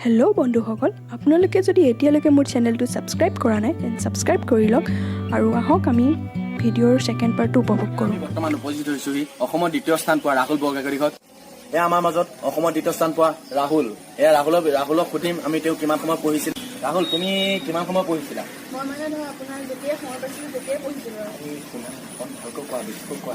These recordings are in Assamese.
হেল্ল' বন্ধুসকল, আপোনালোকে যদি এতিয়ালৈকে মোৰ চেনেলটো ছাবস্ক্ৰাইব কৰা নাই তেন্তে ছাবস্ক্ৰাইব কৰি লওক আৰু আহক আমি ভিডিঅ'ৰ ছেকেণ্ড পাৰ্টটো উপভোগ কৰোঁ। বৰ্তমান উপস্থিত হৈছোহি অসমৰ দ্বিতীয় স্থান পোৱা ৰাহুল বৰগাড়ীঘৰত। এয়া আমাৰ মাজত অসমৰ দ্বিতীয় স্থান পোৱা ৰাহুল। এয়া ৰাহুলক সুধিম আমি তেওঁ কিমান সময় পঢ়িছিল। ৰাহুল, তুমি কিমান সময় পঢ়িছিলা? মই মানে ধৰ আপোনাৰ যেতিয়াই সময় পাইছিলোঁ তেতিয়াই পঢ়িছিলোঁ আৰু। ভালকৈ কোৱা, বেছিকৈ কোৱা।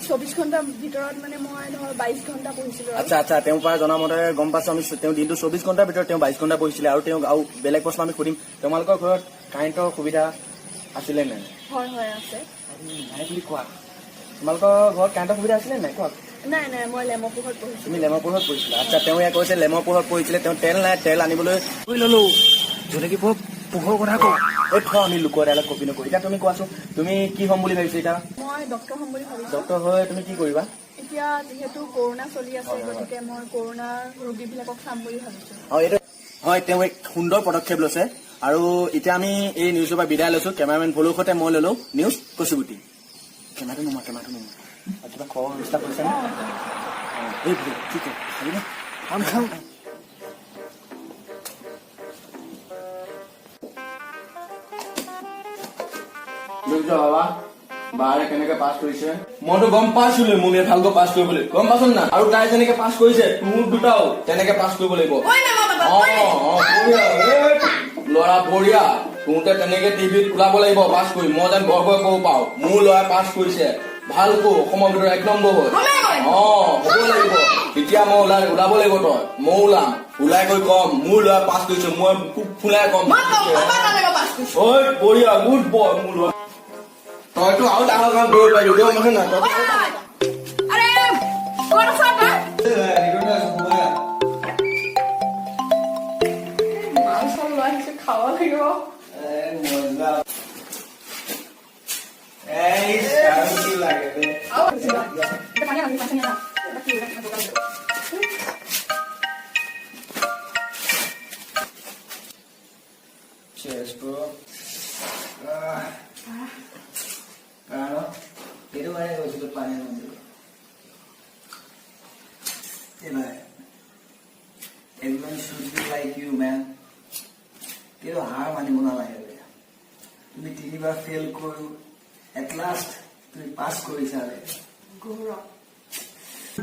24 ঘণ্টাৰ ভিতৰত মানে মই ধৰ 22 ঘণ্টা পঢ়িছিলোঁ। আচ্ছা, তেওঁৰ পৰা জনা মতে গম পাইছোঁ আমি তেওঁ দিনটো 24 ঘণ্টাৰ ভিতৰত তেওঁ 22 ঘণ্টা পঢ়িছিলে। আৰু তেওঁ আৰু বেলেগ প্ৰশ্ন আমি সুধিম, তোমালোকৰ ঘৰত কাৰেণ্টৰ সুবিধা আছিলে নাই? হয় আছে। নাই বুলি কোৱা। তোমালোকৰ ঘৰত কাৰেণ্টৰ সুবিধা আছিলে নাই? কোৱা। নাই, মই লেমৰ পোহৰত পঢ়িছিলোঁ। তুমি লেমৰ পোহৰত পঢ়িছিলা? আচ্ছা, তেওঁ এয়া কৈছে লেমৰ পোহৰত পঢ়িছিলে। তেওঁ তেল নাই, তেল আনিবলৈ কৈ ল'লো। যদি পোহৰ কথা কওঁ আমি লোকৰ ডাইলগ কপি নকৰোঁ। এতিয়া তুমি কোৱাচোন, তুমি কি হ'ম বুলি ভাবিছা এতিয়া? মই ডক্টৰ হ'ম বুলি ভাবিছোঁ। ডক্টৰ হৈ তুমি কি কৰিবা? এতিয়া যিহেতু কৰোণা চলি আছে, গতিকে মই কৰোণা ৰোগীবিলাকক চাম বুলি ভাবিছোঁ। হয়, তেওঁ এক সুন্দৰ পদক্ষেপ লৈছে। আৰু এতিয়া আমি এই নিউজৰ পৰা বিদায় লৈছোঁ। কেমেৰামেন ভলুৰ সৈতে মই ল'লোঁ নিউজ কচুগুটি। কেমেৰাটো নোমা। কিবা খোৱাৰ ব্যৱস্থা কৰিছেনে? এই ঠিক আছে, খাম। বাবা বাৰে কেনেকে পাছ কৰিছে মইতো গম পাইছিলো মুনিয়ে ভালকৈ পাছ কৰিবলৈ। গম পাইছ না? আৰু তাই যেনেকে পাছ কৰিছে তোৰ দুটাও তেনেকে পাছ কৰিব লাগিব। ল'ৰা বঢ়িয়া, তোতে তেনেকে টিভিত ওলাব লাগিব পাছ কৰি। মই যেন গৰ্ব কৰিব পাওঁ মোৰ ল'ৰাই পাছ কৰিছে ভালকৈ, অসমৰ ভিতৰত 1 নম্বৰ হ'ল। হ'ব লাগিব। এতিয়া মই ওলাব লাগিব। তই মই ওলাই গৈ কম মোৰ ল'ৰা পাছ কৰিছে। মই খুব ফুলাই কম বঢ়িয়া, গুড বয় মোৰ ল'ৰা। তইতো আৰু ডাঙৰ কাম কৰিব পাৰিবি। গম পাইছ না? খাব লাগিব। Cheers, bro. Itu mana kau sudah panjang nanti? Hey man, everyone should be like you, man. Kau har mani muna lagi le. Tumi 3 bar fail koro, at last tumi pass kori sare. Gora.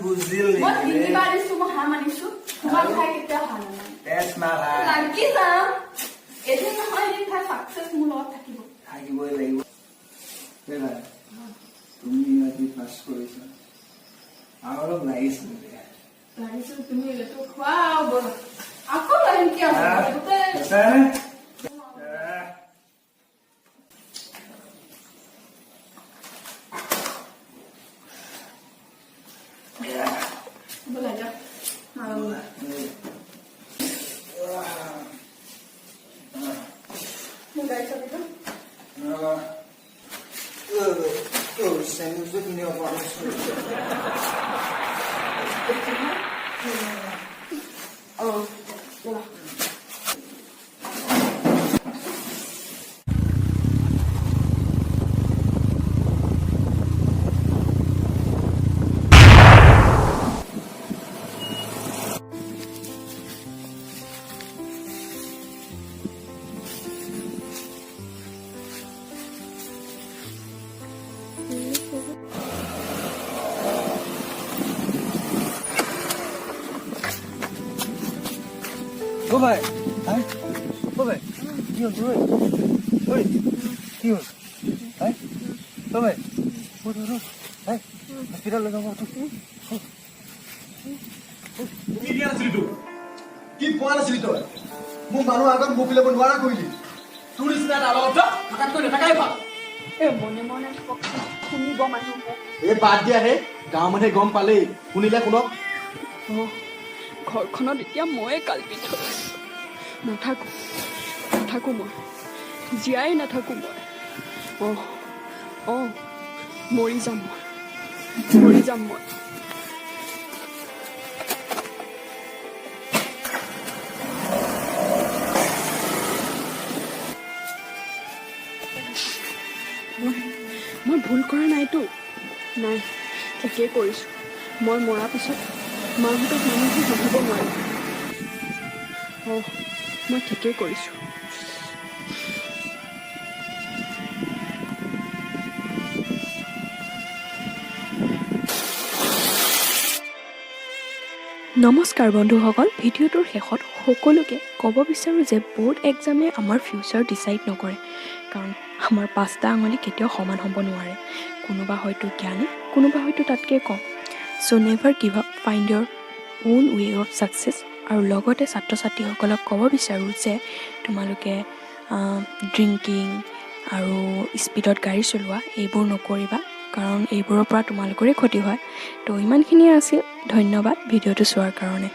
Buzil ni. What 3 bar is tu har mani su? Tumar thai kita har mani. That's not hard. Lagi sam. Itu na har ni thai success mulot thakibo. Thakibo lagibo. Hey man. তুমি আজি পাছ কৰিছা আৰু অলপ লাগিছিল তুমি এইটো খোৱাও বল আকৌ লাগিল কি আছে বলা যা sandwich with me on Go back. Hey? Go back. You do it. Oi. You. Hey? Go back. Go. Hey. Hospital le যাও তো। তুমি কি আছিল তো? কি কোৱা আছিল তো? মোক মানুহ আগত মোবিলে বনোৱা কৰিলি। টুৰিষ্ট না আলাদা ফাকাত কৰি নাথাকাই ভাল। মনে শুনিব মানুহে। বাদ দিয়া হে, গাঁৱৰ মানুহে গম পালেই শুনিলে কোনো ঘৰখনত এতিয়া ময়ে কাল্পিত নাথাকোঁ মই, জীয়াই নাথাকোঁ মই। মৰি যাম মই। মই ভুল কৰা নাইতো। নাই, ঠিকেই কৰিছোঁ। মই মৰাৰ পিছত মাহঁতক মানুহে হাঁহিব নোৱাৰিম। মই ঠিকেই কৰিছোঁ। নমস্কাৰ বন্ধুসকল, ভিডিঅ'টোৰ শেষত সকলোকে ক'ব বিচাৰোঁ যে ব'ৰ্ড এক্সামে আমাৰ ফিউচাৰ ডিচাইড নকৰে, কাৰণ আমাৰ 5টা আঙুলি কেতিয়াও সমান হ'ব নোৱাৰে। কোনোবা হয়তো জ্ঞানী, কোনোবা হয়তো তাতকৈ কম। So' never give up, find your own way of success. আৰু লগতে ছাত্ৰ ছাত্ৰীসকলক ক'ব বিচাৰোঁ যে তোমালোকে ড্ৰিংকিং আৰু স্পীডত গাড়ী চলোৱা এইবোৰ নকৰিবা, কাৰণ এইবোৰৰ পৰা তোমালোকৰে ক্ষতি হয়। তো ইমানখিনিয়ে আছিল। ধন্যবাদ ভিডিঅ'টো চোৱাৰ কাৰণে।